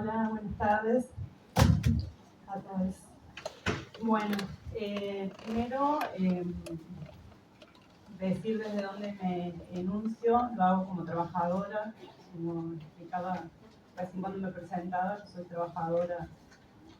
Hola, buenas tardes a todos. Bueno, primero decir desde dónde me enuncio. Lo hago como trabajadora, como explicaba recién cuando me presentaba. Yo soy trabajadora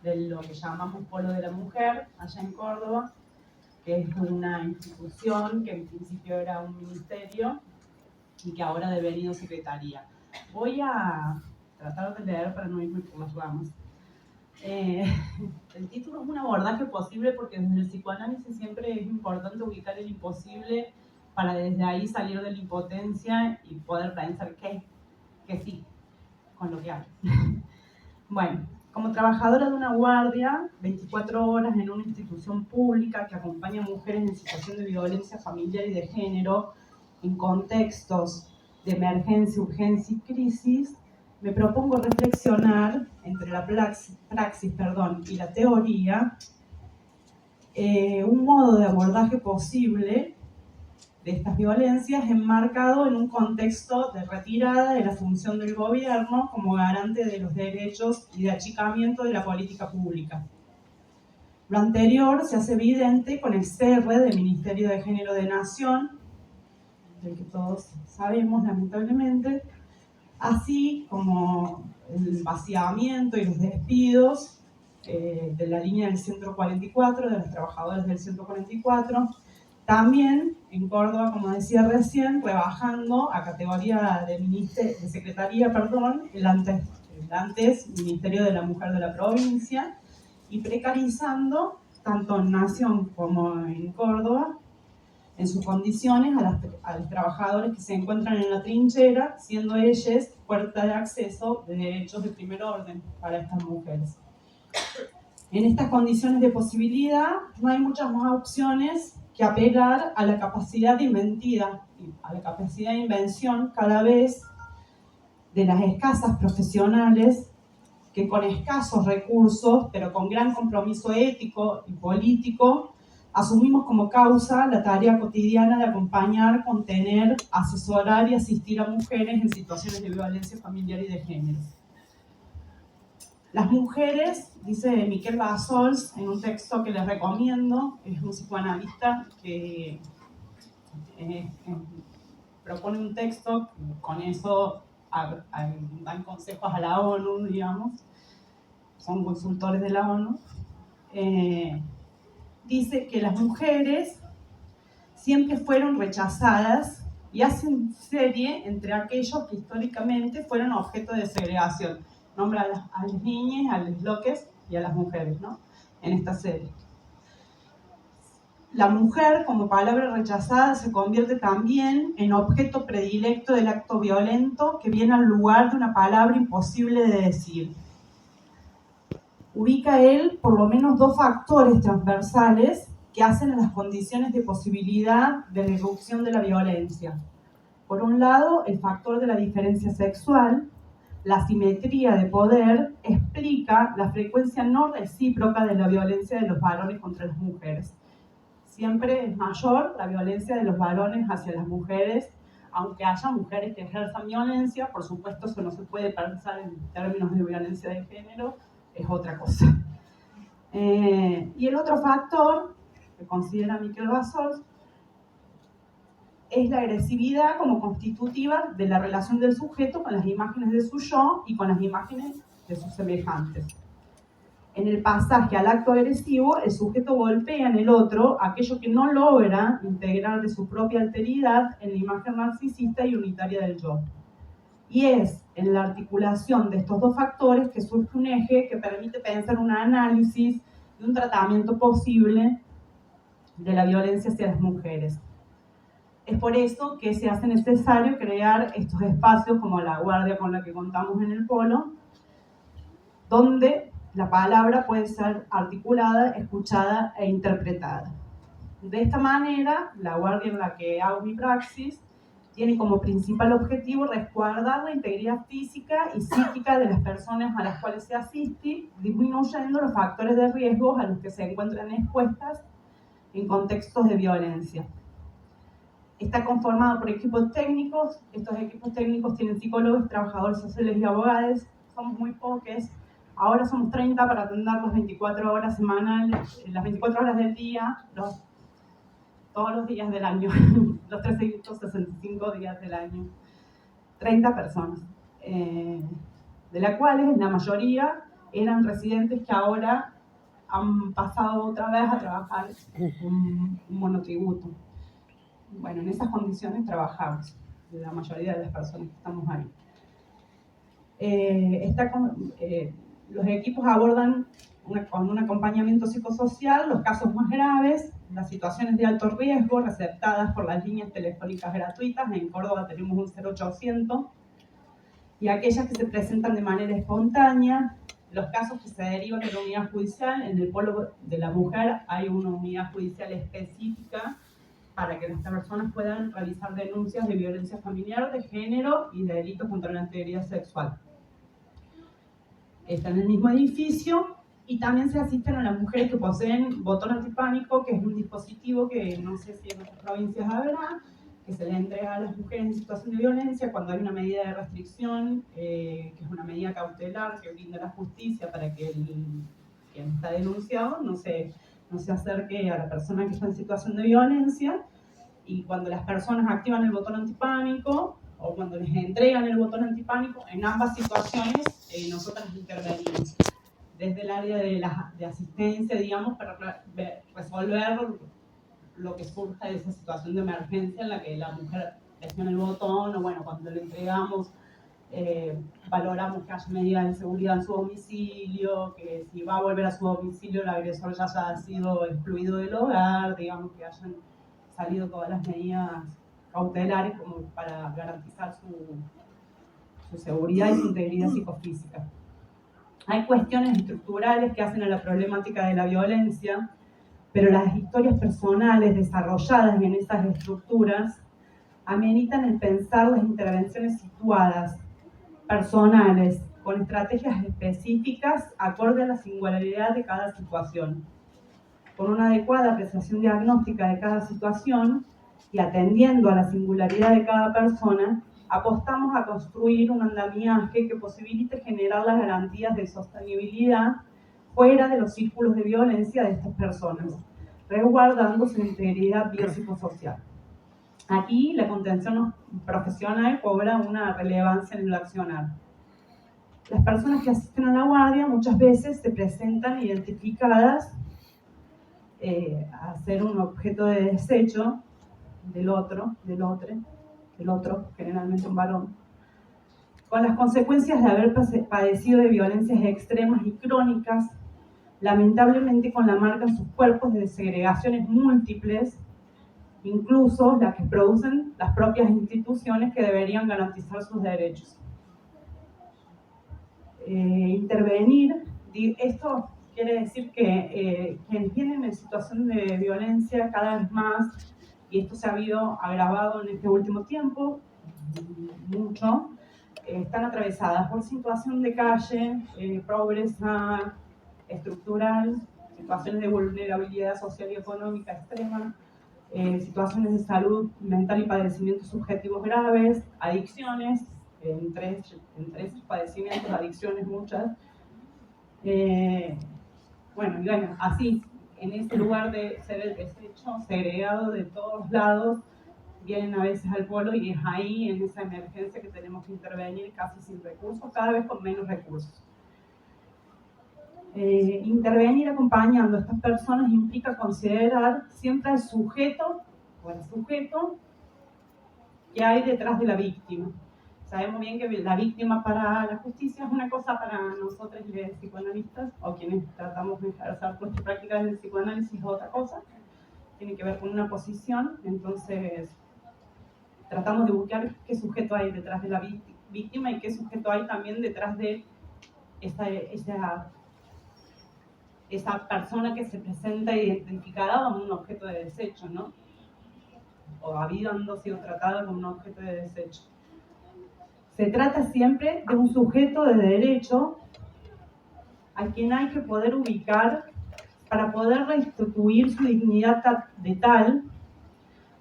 de lo que llamamos Polo de la Mujer, allá en Córdoba, que es una institución que en principio era un ministerio y que ahora ha devenido secretaría. Voy a tratar de leer para no irme por las ramas. El título es un abordaje posible porque desde el psicoanálisis siempre es importante ubicar el imposible para desde ahí salir de la impotencia y poder pensar que sí, con lo que hay. Bueno, como trabajadora de una guardia, 24 horas en una institución pública que acompaña a mujeres en situación de violencia familiar y de género, en contextos de emergencia, urgencia y crisis, me propongo reflexionar entre la praxis y la teoría un modo de abordaje posible de estas violencias enmarcado en un contexto de retirada de la función del gobierno como garante de los derechos y de achicamiento de la política pública. Lo anterior se hace evidente con el cierre del Ministerio de Género de Nación, del que todos sabemos lamentablemente, así como el vaciamiento y los despidos de la línea del 144, de los trabajadores del 144, también en Córdoba, como decía recién, rebajando a categoría de secretaría, el antes Ministerio de la Mujer de la provincia, y precarizando tanto en Nación como en Córdoba en sus condiciones a los trabajadores que se encuentran en la trinchera, siendo ellos puerta de acceso de derechos de primer orden para estas mujeres. En estas condiciones de posibilidad no hay muchas más opciones que apelar a la capacidad inventiva, a la capacidad de invención cada vez de las escasas profesionales que con escasos recursos, pero con gran compromiso ético y político, asumimos como causa la tarea cotidiana de acompañar, contener, asesorar y asistir a mujeres en situaciones de violencia familiar y de género. Las mujeres, dice Miquel Bassols en un texto que les recomiendo, es un psicoanalista que propone un texto, con eso dan consejos a la ONU, digamos, son consultores de la ONU. Dice que las mujeres siempre fueron rechazadas y hacen serie entre aquellos que históricamente fueron objeto de segregación. Nombra a las niñas, a los bloques y a las mujeres, ¿no? En esta serie. La mujer, como palabra rechazada, se convierte también en objeto predilecto del acto violento que viene al lugar de una palabra imposible de decir. Ubica él por lo menos dos factores transversales que hacen a las condiciones de posibilidad de la irrupción de la violencia. Por un lado, el factor de la diferencia sexual, la asimetría de poder, explica la frecuencia no recíproca de la violencia de los varones contra las mujeres. Siempre es mayor la violencia de los varones hacia las mujeres, aunque haya mujeres que ejerzan violencia, por supuesto eso no se puede pensar en términos de violencia de género, es otra cosa. Y el otro factor que considera Miquel Bassols es la agresividad como constitutiva de la relación del sujeto con las imágenes de su yo y con las imágenes de sus semejantes. En el pasaje al acto agresivo, el sujeto golpea en el otro aquello que no logra integrar de su propia alteridad en la imagen narcisista y unitaria del yo. Y es en la articulación de estos dos factores que surge un eje que permite pensar un análisis y un tratamiento posible de la violencia hacia las mujeres. Es por eso que se hace necesario crear estos espacios como la guardia con la que contamos en el polo, donde la palabra puede ser articulada, escuchada e interpretada. De esta manera, la guardia en la que hago mi praxis tiene como principal objetivo resguardar la integridad física y psíquica de las personas a las cuales se asiste, disminuyendo los factores de riesgo a los que se encuentran expuestas en contextos de violencia. Está conformado por equipos técnicos. Estos equipos técnicos tienen psicólogos, trabajadores sociales y abogados, somos muy pocos. Ahora somos 30 para atender las 24 horas semanales, las 24 horas del día, todos los días del año, los 365 días del año. 30 personas, de las cuales la mayoría eran residentes que ahora han pasado otra vez a trabajar un monotributo. Bueno, en esas condiciones trabajamos, la mayoría de las personas que estamos ahí. Los equipos abordan con un acompañamiento psicosocial los casos más graves, las situaciones de alto riesgo receptadas por las líneas telefónicas gratuitas. En Córdoba tenemos un 0800, y aquellas que se presentan de manera espontánea, los casos que se derivan de la unidad judicial. En el polo de la mujer hay una unidad judicial específica para que las personas puedan realizar denuncias de violencia familiar, de género y de delitos contra la integridad sexual. Está en el mismo edificio, y también se asisten a las mujeres que poseen botón antipánico, que es un dispositivo que no sé si en otras provincias habrá, que se le entrega a las mujeres en situación de violencia cuando hay una medida de restricción, que es una medida cautelar que brinda la justicia para que quien está denunciado no se acerque a la persona que está en situación de violencia. Y cuando las personas activan el botón antipánico o cuando les entregan el botón antipánico, en ambas situaciones nosotras intervenimos desde el área de asistencia, digamos, para resolver lo que surja de esa situación de emergencia en la que la mujer presiona el botón, o bueno, cuando le entregamos, valoramos que haya medidas de seguridad en su domicilio, que si va a volver a su domicilio el agresor ya haya sido excluido del hogar, digamos, que hayan salido todas las medidas cautelares como para garantizar su seguridad y su integridad psicofísica. Hay cuestiones estructurales que hacen a la problemática de la violencia, pero las historias personales desarrolladas en esas estructuras ameritan el pensar las intervenciones situadas, personales, con estrategias específicas acorde a la singularidad de cada situación. Con una adecuada apreciación diagnóstica de cada situación y atendiendo a la singularidad de cada persona, apostamos a construir un andamiaje que posibilite generar las garantías de sostenibilidad fuera de los círculos de violencia de estas personas, resguardando su integridad biopsicosocial. Aquí la contención profesional cobra una relevancia en el accionar. Las personas que asisten a la guardia muchas veces se presentan identificadas a ser un objeto de desecho del otro, generalmente un varón, con las consecuencias de haber padecido de violencias extremas y crónicas, lamentablemente con la marca en sus cuerpos de segregaciones múltiples, incluso las que producen las propias instituciones que deberían garantizar sus derechos. Intervenir, esto quiere decir que quienes vienen en situación de violencia cada vez más, y esto se ha habido agravado en este último tiempo, mucho, están atravesadas por situación de calle, pobreza estructural, situaciones de vulnerabilidad social y económica extrema, situaciones de salud mental y padecimientos subjetivos graves, adicciones, entre esos padecimientos, adicciones muchas. Bueno, así, en ese lugar de ser el desecho segregado de todos lados, vienen a veces al polo, y es ahí, en esa emergencia, que tenemos que intervenir casi sin recursos, cada vez con menos recursos. Intervenir acompañando a estas personas implica considerar siempre al sujeto o al sujeto que hay detrás de la víctima. Sabemos bien que la víctima para la justicia es una cosa, para nosotros los psicoanalistas o quienes tratamos de ejercer nuestra práctica del psicoanálisis es otra cosa, tiene que ver con una posición. Entonces tratamos de buscar qué sujeto hay detrás de la víctima y qué sujeto hay también detrás de esa persona que se presenta identificada como un objeto de desecho, ¿no? O habiendo sido tratada como un objeto de desecho. Se trata siempre de un sujeto de derecho a quien hay que poder ubicar para poder restituir su dignidad de tal,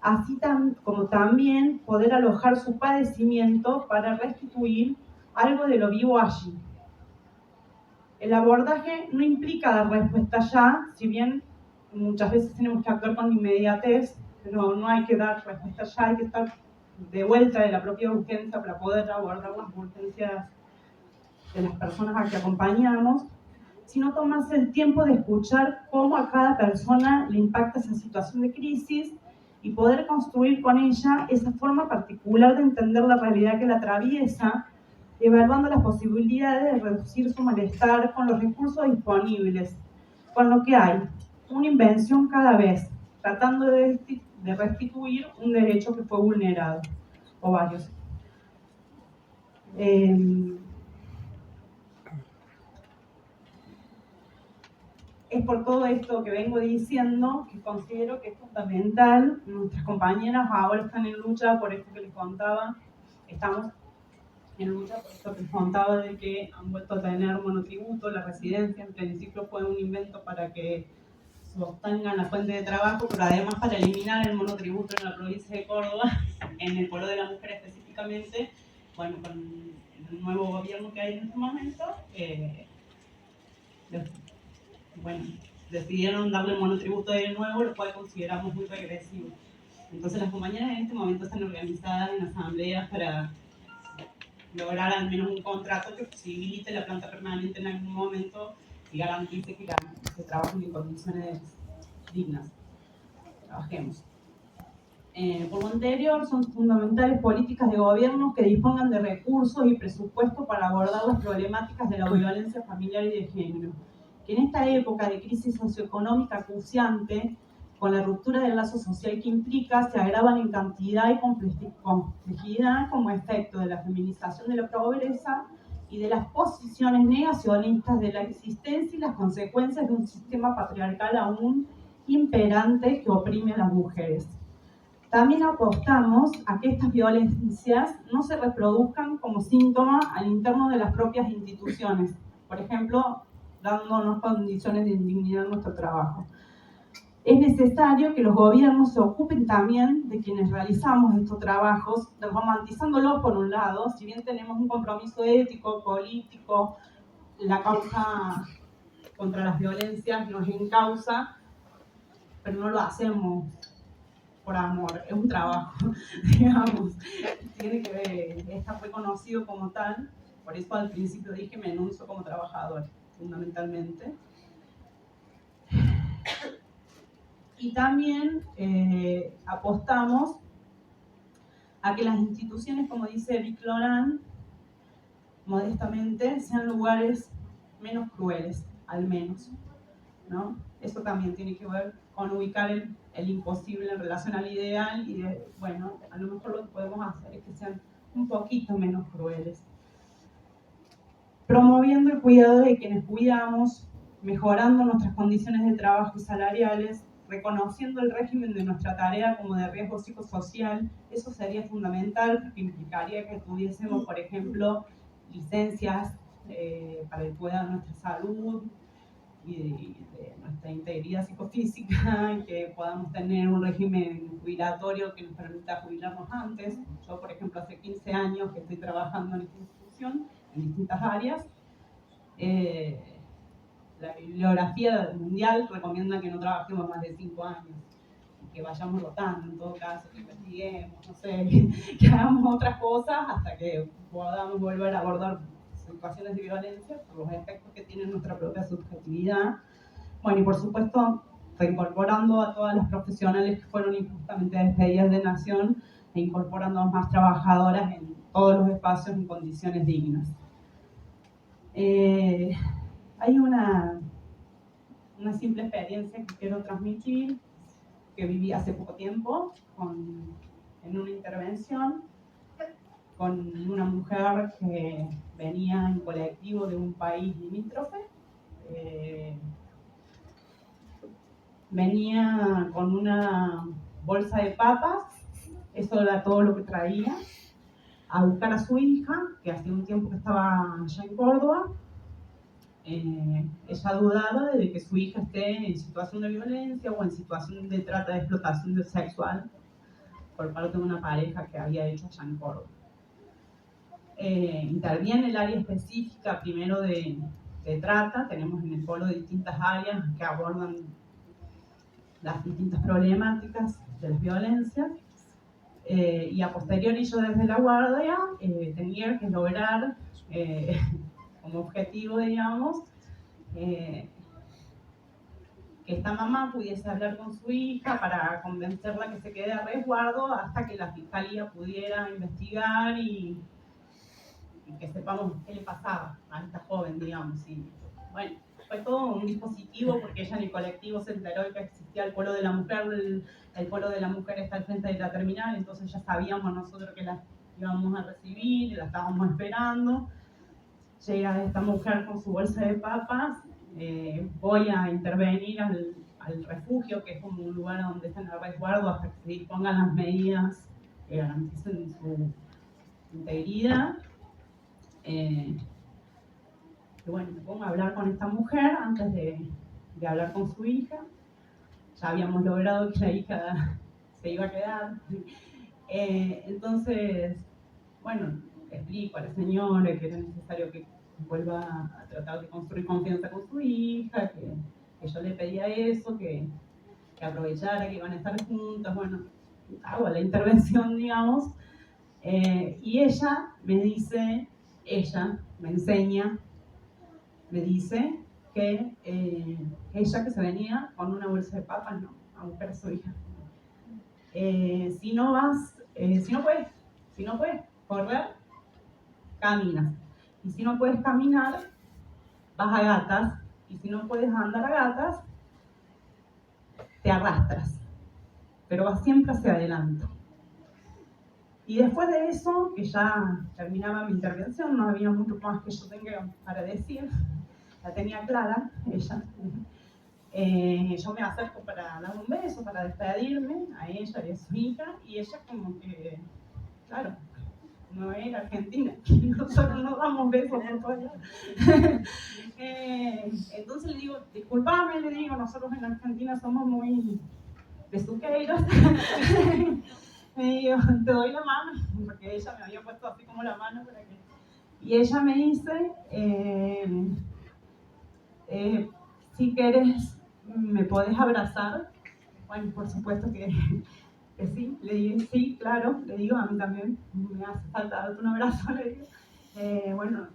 así como también poder alojar su padecimiento para restituir algo de lo vivo allí. El abordaje no implica dar respuesta ya, si bien muchas veces tenemos que actuar con inmediatez, pero no hay que dar respuesta ya, hay que estar de vuelta de la propia urgencia para poder abordar las urgencias de las personas a que acompañamos, sino tomarse el tiempo de escuchar cómo a cada persona le impacta esa situación de crisis y poder construir con ella esa forma particular de entender la realidad que la atraviesa, evaluando las posibilidades de reducir su malestar con los recursos disponibles, con lo que hay, una invención cada vez, tratando de restituir un derecho que fue vulnerado, o varios. Es por todo esto que vengo diciendo que considero que es fundamental. Nuestras compañeras ahora están en lucha por esto que les contaba. Estamos en lucha por esto que les contaba de que han vuelto a tener monotributo. La residencia en principio fue un invento para que sostengan la fuente de trabajo, pero además para eliminar el monotributo en la provincia de Córdoba, en el Polo de la Mujer específicamente. Bueno, con el nuevo gobierno que hay en este momento, bueno, decidieron darle monotributo de nuevo, lo cual consideramos muy regresivo. Entonces las compañeras en este momento están organizadas en asambleas para lograr al menos un contrato que posibilite la planta permanente en algún momento y garantice que se trabajen en condiciones dignas. Trabajemos. Por lo anterior, son fundamentales políticas de gobierno que dispongan de recursos y presupuesto para abordar las problemáticas de la violencia familiar y de género, que en esta época de crisis socioeconómica acuciante, con la ruptura del lazo social que implica, se agravan en cantidad y complejidad como efecto de la feminización de la pobreza y de las posiciones negacionistas de la existencia y las consecuencias de un sistema patriarcal aún imperante que oprime a las mujeres. También apostamos a que estas violencias no se reproduzcan como síntoma al interno de las propias instituciones, por ejemplo, dándonos condiciones de indignidad en nuestro trabajo. Es necesario que los gobiernos se ocupen también de quienes realizamos estos trabajos, romantizándolos por un lado, si bien tenemos un compromiso ético, político, la causa contra las violencias nos encausa, pero no lo hacemos por amor, es un trabajo, digamos, tiene que ver, está reconocido como tal, por eso al principio dije me enuncio como trabajador, fundamentalmente. Y también apostamos a que las instituciones, como dice Vic Laurent, modestamente, sean lugares menos crueles, al menos, ¿no? Eso también tiene que ver con ubicar el imposible en relación al ideal y de, bueno, a lo mejor lo que podemos hacer es que sean un poquito menos crueles. Promoviendo el cuidado de quienes cuidamos, mejorando nuestras condiciones de trabajo y salariales, reconociendo el régimen de nuestra tarea como de riesgo psicosocial, eso sería fundamental porque implicaría que tuviésemos, por ejemplo, licencias para el cuidado de nuestra salud y de nuestra integridad psicofísica, que podamos tener un régimen jubilatorio que nos permita jubilarnos antes. Yo, por ejemplo, hace 15 años que estoy trabajando en esta institución, en distintas áreas. La bibliografía mundial recomienda que no trabajemos más de 5 años, que vayamos rotando en todo caso, que investiguemos, no sé, que hagamos otras cosas hasta que podamos volver a abordar situaciones de violencia por los efectos que tiene nuestra propia subjetividad. Bueno, y por supuesto, reincorporando a todas las profesionales que fueron injustamente despedidas de Nación e incorporando a más trabajadoras en todos los espacios en condiciones dignas. Hay una simple experiencia que quiero transmitir, que viví hace poco tiempo en una intervención con una mujer que venía en colectivo de un país limítrofe. Venía con una bolsa de papas, eso era todo lo que traía, a buscar a su hija, que hacía un tiempo que estaba allá en Córdoba. Ella dudaba de que su hija esté en situación de violencia o en situación de trata de explotación sexual por parte de una pareja que había hecho allá en Córdoba. Interviene el área específica primero de de trata. Tenemos en el polo distintas áreas que abordan las distintas problemáticas de las violencias. Y a posteriori yo desde la guardia tenía que lograr como objetivo, digamos, que esta mamá pudiese hablar con su hija para convencerla que se quede a resguardo hasta que la fiscalía pudiera investigar y que sepamos qué le pasaba a esta joven, digamos. Y bueno, fue todo un dispositivo porque ella en el colectivo se enteró que existía el polo de la mujer. El polo de la mujer está al frente de la terminal, entonces ya sabíamos nosotros que la íbamos a recibir, la estábamos esperando. Llega esta mujer con su bolsa de papas, voy a intervenir al refugio, que es como un lugar donde están a resguardo hasta que se dispongan las medidas que garanticen su integridad. Y bueno, me pongo a hablar con esta mujer antes de hablar con su hija. Ya habíamos logrado que la hija se iba a quedar. Entonces, bueno, le explico a la señora que era necesario que vuelva a tratar de construir confianza con su hija, que yo le pedía eso, que aprovechara que iban a estar juntas. Bueno, hago la intervención, digamos, y ella me enseña, me dice que ella que se venía con una bolsa de papas, no, a buscar a su hija. Si no puedes correr, caminas. Y si no puedes caminar, vas a gatas. Y si no puedes andar a gatas, te arrastras. Pero vas siempre hacia adelante. Y después de eso, que ya terminaba mi intervención, no había mucho más que yo tenga para decir, la tenía clara ella. Yo me acerco para dar un beso, para despedirme a ella y a su hija, y ella como que, claro, no era argentina, nosotros no damos besos por fuera. Entonces le digo, disculpame, le digo, nosotros en Argentina somos muy besuqueiros. Me digo, te doy la mano, porque ella me había puesto así como la mano para que... Y ella me dice, si querés, ¿me podés abrazar? Bueno, por supuesto que sí, le digo, sí, claro, le digo, a mí también me hace falta darte un abrazo, le digo. Bueno,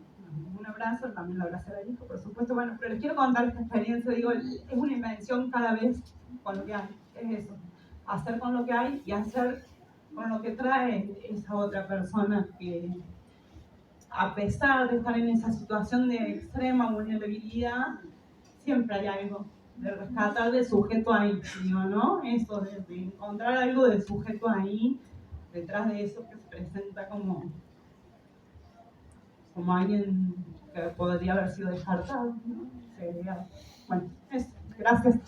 un abrazo, también lo abracé al hijo, por supuesto. Bueno, pero les quiero contar esta experiencia, digo, es una invención cada vez con lo que hay, es eso, hacer con lo que hay y hacer con lo que trae esa otra persona que, a pesar de estar en esa situación de extrema vulnerabilidad, siempre hay algo de rescatar del sujeto ahí, digo, ¿no? Eso, de encontrar algo del sujeto ahí, detrás de eso que se presenta como alguien que podría haber sido descartado, ¿no? Bueno, eso, gracias.